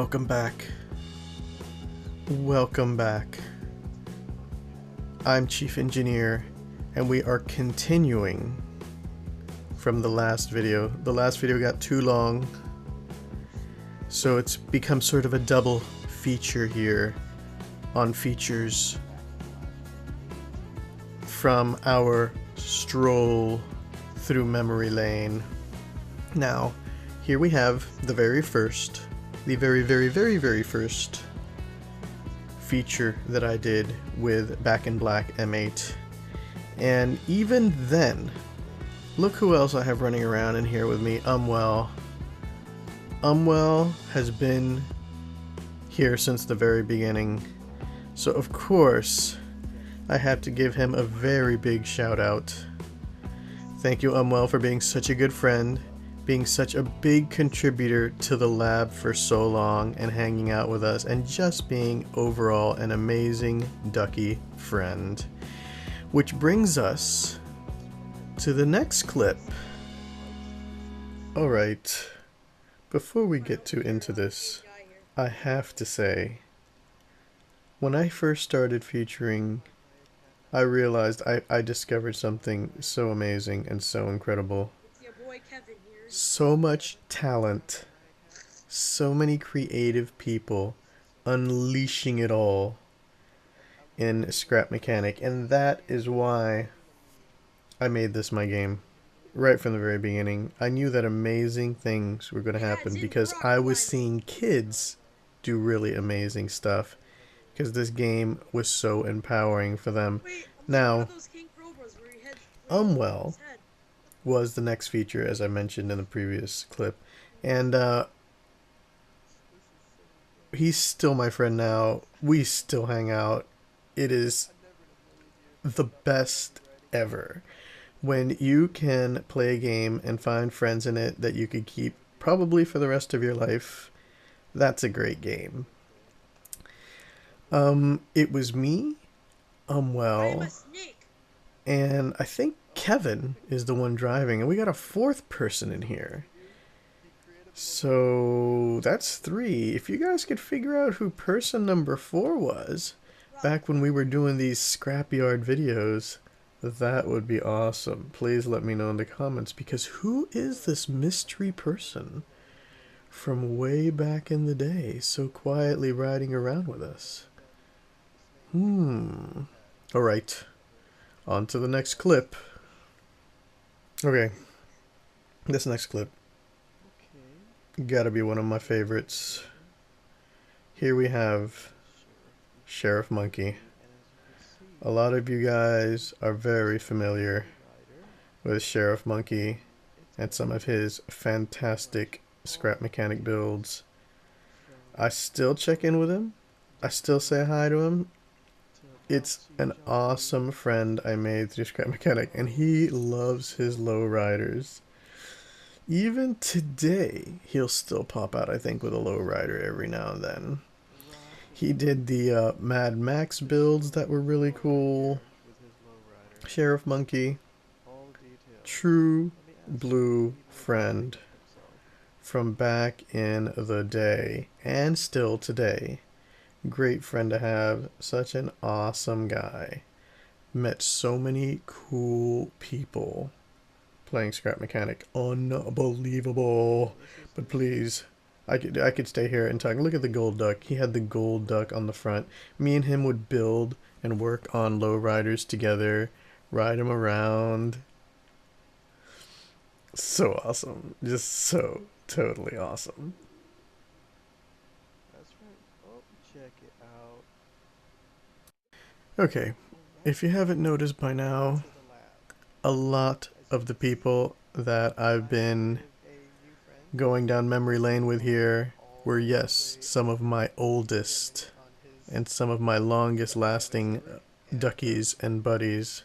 Welcome back. Welcome back. I'm Chief Engineer, and we are continuing from the last video. The last video got too long, so it's become sort of a double feature here on features from our stroll through memory lane. Now, here we have the very first feature that I did with Back in Black M8. And even then, look who else I have running around in here with me, Umwell. Umwell has been here since the very beginning, so of course I had to give him a very big shout out. Thank you, Umwell, for being such a good friend, being such a big contributor to the lab for so long, and hanging out with us, and just being overall an amazing ducky friend. Which brings us to the next clip. Alright, before we get into this, I have to say, when I first started featuring, I realized I discovered something so amazing and so incredible. So much talent, so many creative people unleashing it all in Scrap Mechanic, and that is why I made this my game. Right from the very beginning, I knew that amazing things were going to happen because I was seeing kids do really amazing stuff, because this game was so empowering for them. Now, Umwell was the next feature, as I mentioned in the previous clip, and he's still my friend now. We still hang out. It is the best ever when you can play a game and find friends in it that you could keep probably for the rest of your life. That's a great game. It was me, Umwell, and I think Kevin is the one driving, and we got a fourth person in here. So that's 3. If you guys could figure out who person number 4 was back when we were doing these scrapyard videos, that would be awesome. Please let me know in the comments, because who is this mystery person from way back in the day so quietly riding around with us? Alright, on to the next clip. Okay, this next clip gotta be one of my favorites. Here we have Sheriff Monkey. A lot of you guys are very familiar with Sheriff Monkey and some of his fantastic Scrap Mechanic builds. I still check in with him. I still say hi to him. It's an awesome friend I made through Scrap Mechanic, and he loves his lowriders. Even today, he'll still pop out, I think, with a lowrider every now and then. He did the Mad Max builds that were really cool. Sheriff Monkey, true blue friend from back in the day, and still today. Great friend to have, such an awesome guy. Met so many cool people playing Scrap Mechanic. Unbelievable. But please, I could stay here and talk. Look at the gold duck. He had the gold duck on the front. Me and him would build and work on lowriders together, ride him around. So awesome. Just so totally awesome. Check it out. Okay, if you haven't noticed by now, a lot of the people that I've been going down memory lane with here were, yes, some of my oldest and some of my longest lasting duckies and buddies.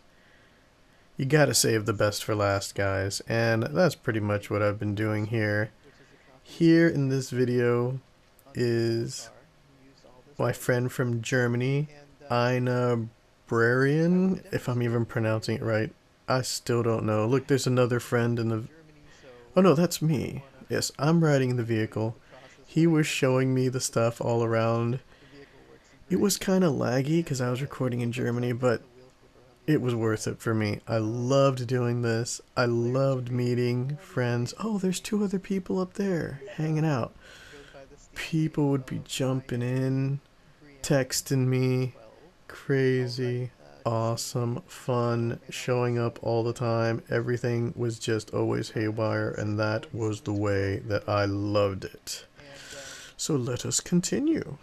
You gotta save the best for last, guys, and that's pretty much what I've been doing here. Here in this video is my friend from Germany, Ina Brarian, if I'm even pronouncing it right. I still don't know. Look, there's another friend in the... Oh no, that's me. Yes, I'm riding the vehicle. He was showing me the stuff all around. It was kind of laggy because I was recording in Germany, but it was worth it for me. I loved doing this. I loved meeting friends. Oh, there's 2 other people up there hanging out. People would be jumping in, texting me. Crazy, awesome, fun, showing up all the time. Everything was just always haywire, and that was the way that I loved it. So let us continue.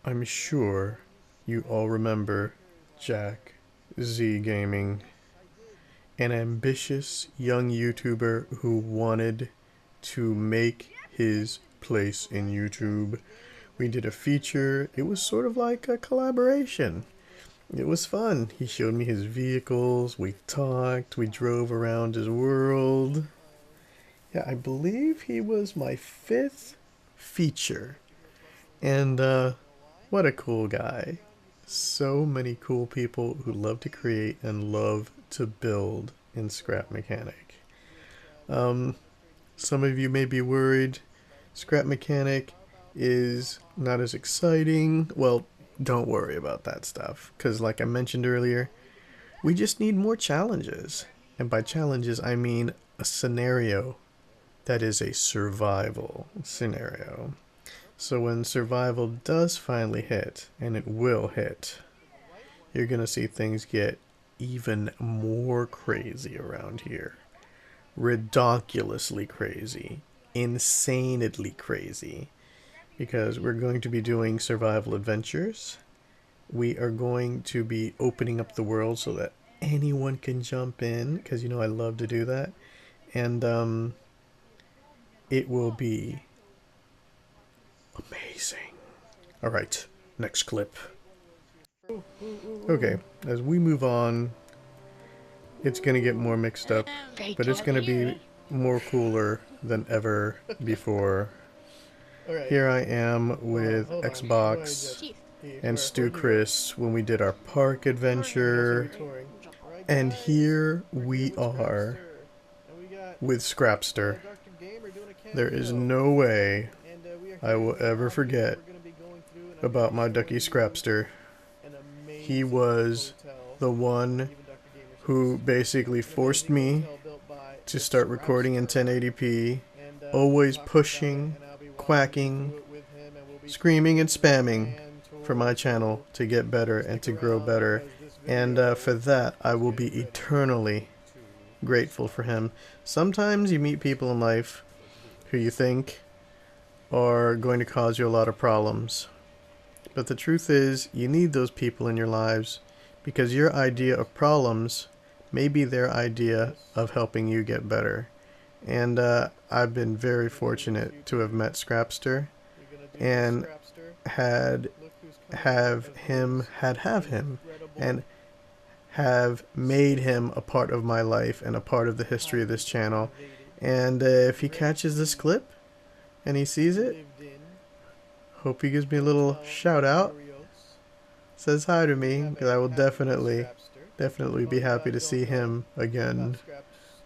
I'm sure you all remember Jack Z Gaming, an ambitious young YouTuber who wanted to make his place in YouTube. We did a feature. It was sort of like a collaboration. It was fun. He showed me his vehicles. We talked. We drove around his world. Yeah, I believe he was my 5th feature. And what a cool guy. So many cool people who love to create and love to build in Scrap Mechanic. Some of you may be worried. Scrap Mechanic is not as exciting. Well, don't worry about that stuff, because like I mentioned earlier, we just need more challenges. And by challenges, I mean a scenario that is a survival scenario. So when survival does finally hit, and it will hit, you're going to see things get even more crazy around here. Ridiculously crazy. Insanely crazy. Because we're going to be doing survival adventures. We are going to be opening up the world so that anyone can jump in, because you know I love to do that. And it will be amazing. Alright, next clip. Okay, as we move on, it's going to get more mixed up, but it's going to be more cooler than ever before. Here I am with Xbox and Stu Chris when we did our park adventure, and here we are with Scrapster. There is no way I will ever forget about my ducky Scrapster. He was the one who basically forced me to start recording in 1080p, always pushing, quacking, screaming and spamming for my channel to get better and to grow better. And for that, I will be eternally grateful for him. Sometimes you meet people in life who you think are going to cause you a lot of problems. But the truth is, you need those people in your lives because your idea of problems may be their idea of helping you get better. And I've been very fortunate to have met Scrapster and have him and have made him a part of my life and a part of the history of this channel. And if he catches this clip and he sees it, hope he gives me a little shout out, says hi to me, because I will definitely be happy to see him again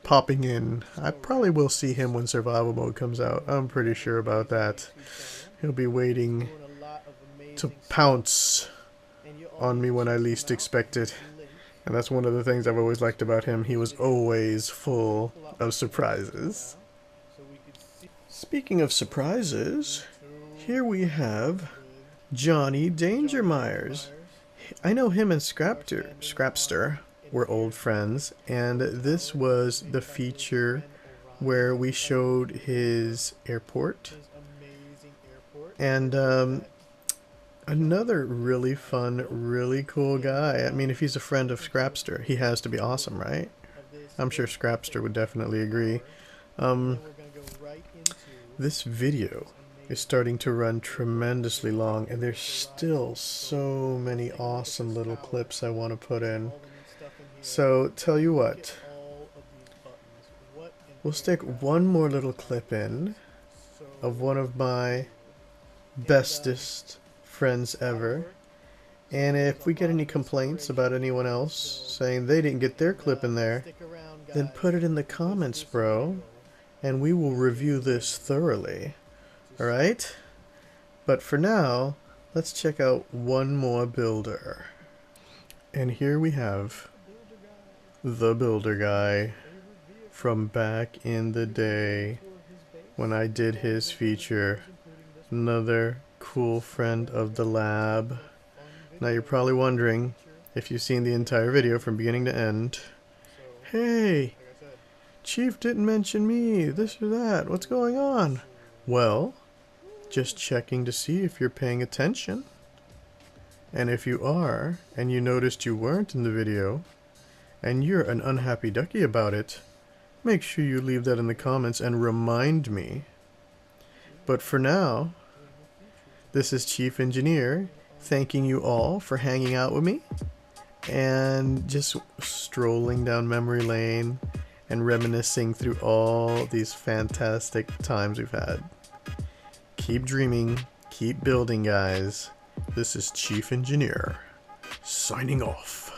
popping in. I probably will see him when survival mode comes out. I'm pretty sure about that. He'll be waiting to pounce on me when I least expect it. And that's one of the things I've always liked about him. He was always full of surprises. Speaking of surprises, here we have Johnny Danger Myers. I know him and Scrapster were old friends, and this was the feature where we showed his airport. And another really fun, really cool guy. I mean, if he's a friend of Scrapster, he has to be awesome, right? I'm sure Scrapster would definitely agree. This video is starting to run tremendously long, and there's still so many awesome little clips I want to put in. So, tell you what, we'll stick one more little clip in of one of my bestest friends ever. And if we get any complaints about anyone else saying they didn't get their clip in there, then put it in the comments, bro, and we will review this thoroughly. Alright? But for now, let's check out one more builder. And here we have the builder guy from back in the day when I did his feature. Another cool friend of the lab. Now you're probably wondering, if you've seen the entire video from beginning to end, hey, Chief didn't mention me, this or that, what's going on? Well, just checking to see if you're paying attention. And if you are, and you noticed you weren't in the video, and you're an unhappy ducky about it, make sure you leave that in the comments and remind me. But for now, this is Chief Engineer, thanking you all for hanging out with me, and just strolling down memory lane, and reminiscing through all these fantastic times we've had. Keep dreaming, keep building, guys. This is Chief Engineer, signing off.